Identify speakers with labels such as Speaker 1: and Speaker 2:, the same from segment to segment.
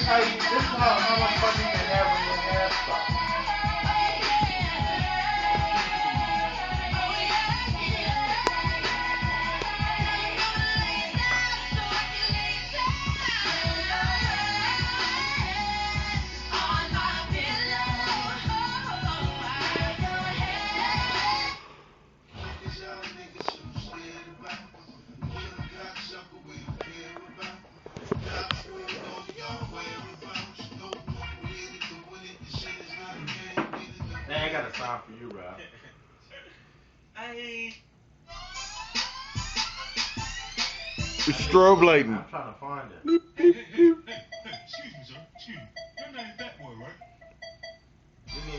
Speaker 1: This is how much fun you can have when you have stuff. Man, I got a song for you, bro.
Speaker 2: It's strobe lighting.
Speaker 1: I'm trying to find it.
Speaker 3: Excuse me, sir. Excuse me. Your name's that boy, right?
Speaker 1: Give me.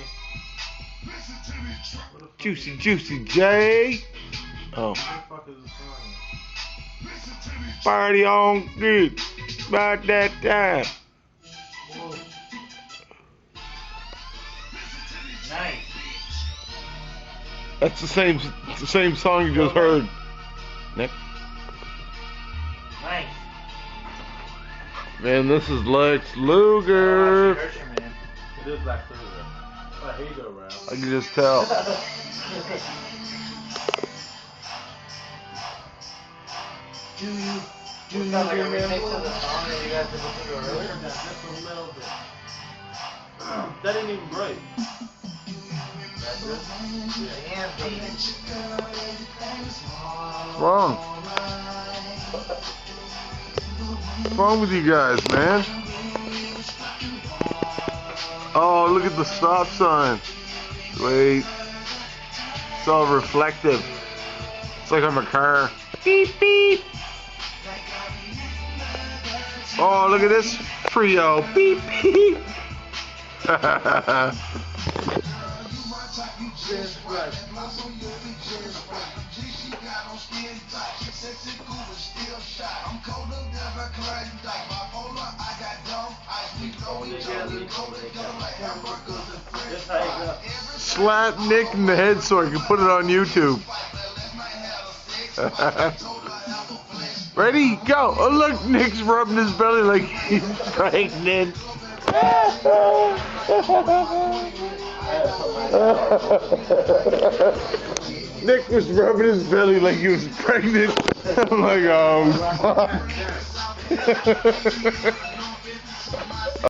Speaker 3: Listen to me, truck.
Speaker 1: What the fuck
Speaker 2: Juicy,
Speaker 1: is
Speaker 2: juicy J. Oh.
Speaker 1: What the fuck is the song?
Speaker 3: Listen to me, truck.
Speaker 2: Party on good. About that time.
Speaker 1: Whoa. Nice.
Speaker 2: That's the same song you just heard. Nick.
Speaker 1: Nice.
Speaker 2: Man, this is Lex Luger.
Speaker 1: Man. It is Lex Luger. Oh, here you go, bro.
Speaker 2: I can just tell.
Speaker 1: Do you like a remix of the song that you guys did listen to earlier? Just a little bit. That ain't even great. That's it? Damn, baby.
Speaker 2: What's wrong? What's wrong with you guys, man? Oh, look at the stop sign. Wait. It's all reflective. It's like I'm a car. Beep, beep. Oh, look at this trio. Beep, beep. Slap Nick in the head so I can put it on YouTube. Ready? Go! Oh, look, Nick's rubbing his belly like he's pregnant. Nick was rubbing his belly like he was pregnant. I'm like, oh, fuck.